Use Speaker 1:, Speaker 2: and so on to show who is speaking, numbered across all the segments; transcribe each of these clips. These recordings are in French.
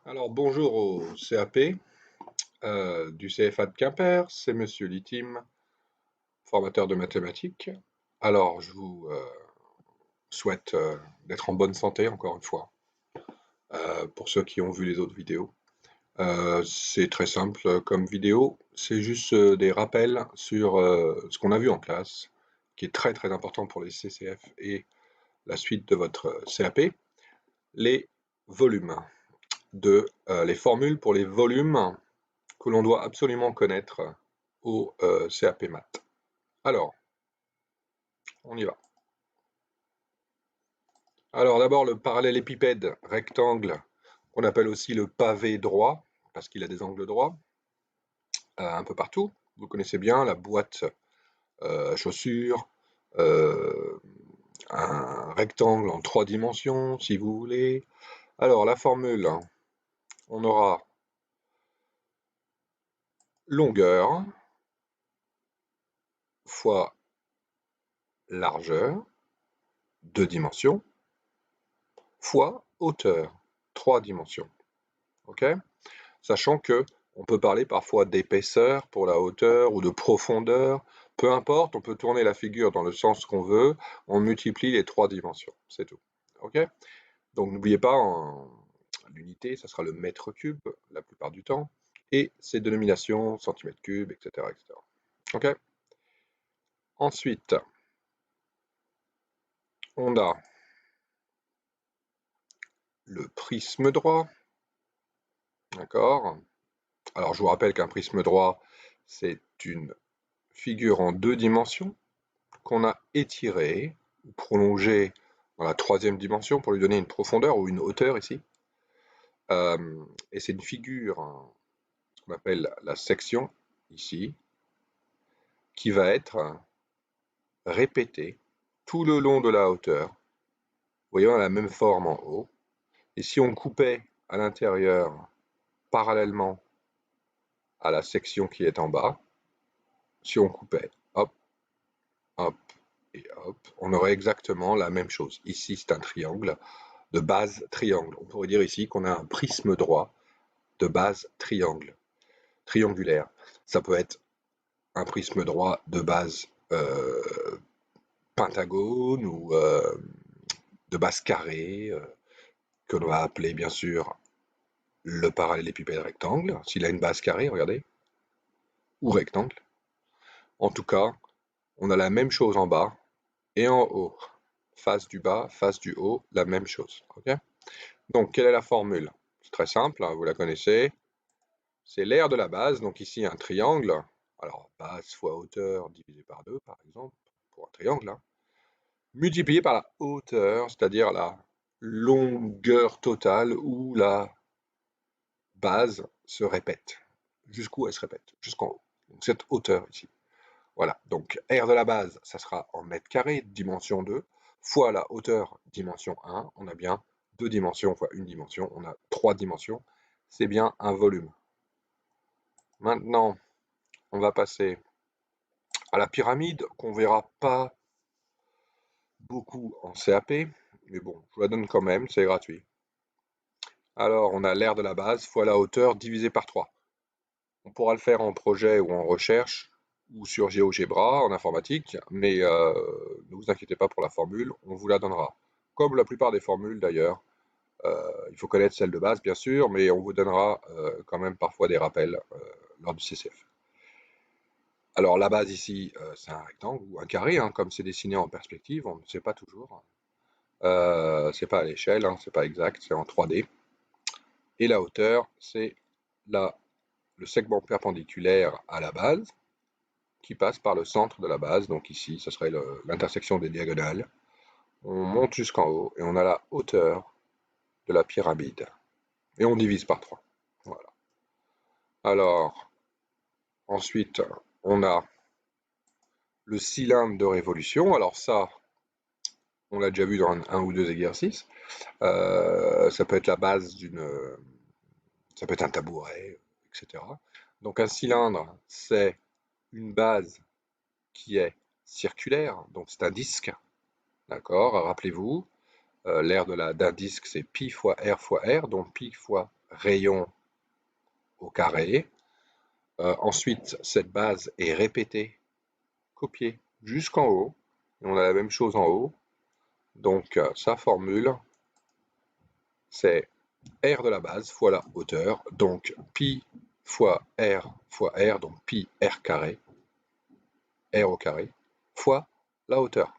Speaker 1: Alors bonjour au CAP du CFA de Quimper, c'est Monsieur Litim, formateur de mathématiques. Alors je vous souhaite d'être en bonne santé encore une fois, pour ceux qui ont vu les autres vidéos. C'est très simple comme vidéo, c'est juste des rappels sur ce qu'on a vu en classe, qui est très très important pour les CCF et la suite de votre CAP, les volumes, les formules pour les volumes que l'on doit absolument connaître au CAP Maths. Alors, on y va. Alors d'abord le parallélépipède rectangle, qu'on appelle aussi le pavé droit, parce qu'il a des angles droits, un peu partout. Vous connaissez bien la boîte à chaussures, un rectangle en 3 dimensions, si vous voulez. Alors la formule, on aura longueur fois largeur, 2 dimensions, fois hauteur, 3 dimensions. Ok? Sachant que on peut parler parfois d'épaisseur pour la hauteur ou de profondeur, peu importe, on peut tourner la figure dans le sens qu'on veut, on multiplie les 3 dimensions, c'est tout. Ok? Donc n'oubliez pas, l'unité, ça sera le mètre cube la plupart du temps, et ses dénominations, centimètres cubes, etc., etc. Ok? Ensuite, on a le prisme droit, d'accord? Alors je vous rappelle qu'un prisme droit, c'est une figure en 2 dimensions qu'on a étirée ou prolongée dans la 3e dimension pour lui donner une profondeur ou une hauteur ici. Et c'est une figure, ce qu'on appelle la section ici, qui va être répétée tout le long de la hauteur. Vous voyez, on a la même forme en haut. Et si on coupait à l'intérieur parallèlement à la section qui est en bas, si on coupait, hop, hop et hop, on aurait exactement la même chose. Ici, c'est un triangle de base triangle. On pourrait dire ici qu'on a un prisme droit de base triangulaire. Ça peut être un prisme droit de base pentagone ou de base carré, que l'on va appeler bien sûr le parallélépipède rectangle, s'il a une base carrée, regardez, ou rectangle. En tout cas, on a la même chose en bas et en haut. Face du bas, face du haut, la même chose. Okay, donc, quelle est la formule? C'est très simple, hein, vous la connaissez. C'est l'aire de la base, donc ici un triangle. Alors, base fois hauteur divisé par 2, par exemple, pour un triangle. Hein, multiplié par la hauteur, c'est-à-dire la longueur totale où la base se répète. Jusqu'où elle se répète? Jusqu'en haut. Donc cette hauteur ici. Voilà, donc R de la base, ça sera en mètres carrés, dimension 2, fois la hauteur, dimension 1. On a bien 2 dimensions fois une dimension, on a 3 dimensions. C'est bien un volume. Maintenant, on va passer à la pyramide, qu'on verra pas beaucoup en CAP, mais bon, je vous la donne quand même, c'est gratuit. Alors, on a l'aire de la base fois la hauteur divisé par 3. On pourra le faire en projet ou en recherche, ou sur GeoGebra en informatique, mais ne vous inquiétez pas pour la formule, on vous la donnera. Comme la plupart des formules d'ailleurs, il faut connaître celle de base bien sûr, mais on vous donnera quand même parfois des rappels lors du CCF. Alors la base ici, c'est un rectangle ou un carré, hein, comme c'est dessiné en perspective, on ne sait pas toujours. C'est pas à l'échelle, hein, c'est pas exact, c'est en 3D. Et la hauteur, c'est le segment perpendiculaire à la base, qui passe par le centre de la base, donc ici, ce serait l'intersection des diagonales. On monte jusqu'en haut et on a la hauteur de la pyramide. Et on divise par 3. Voilà. Alors, ensuite, on a le cylindre de révolution. Alors ça, on l'a déjà vu dans un ou deux exercices. Ça peut être la base ça peut être un tabouret, etc. Donc un cylindre, c'est une base qui est circulaire, donc c'est un disque, d'accord? Rappelez-vous, l'aire d'un disque, c'est pi fois R, donc pi fois rayon au carré. Ensuite, cette base est répétée, copiée jusqu'en haut. Et on a la même chose en haut. Donc, sa formule, c'est R de la base fois la hauteur. Donc, pi fois R, donc pi R carré, R au carré, fois la hauteur.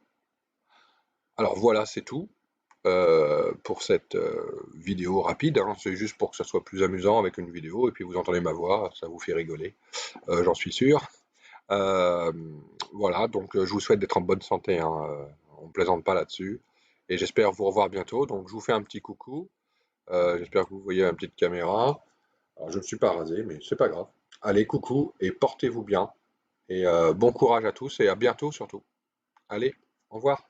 Speaker 1: Alors voilà, c'est tout pour cette vidéo rapide, hein. C'est juste pour que ça soit plus amusant avec une vidéo, et puis vous entendez ma voix, ça vous fait rigoler, j'en suis sûr. Euh, voilà, donc je vous souhaite d'être en bonne santé, hein, on ne plaisante pas là-dessus. Et j'espère vous revoir bientôt. Donc je vous fais un petit coucou. J'espère que vous voyez ma petite caméra. Alors je ne suis pas rasé, mais c'est pas grave. Allez, coucou et portez-vous bien. Et bon courage à tous et à bientôt surtout. Allez, au revoir.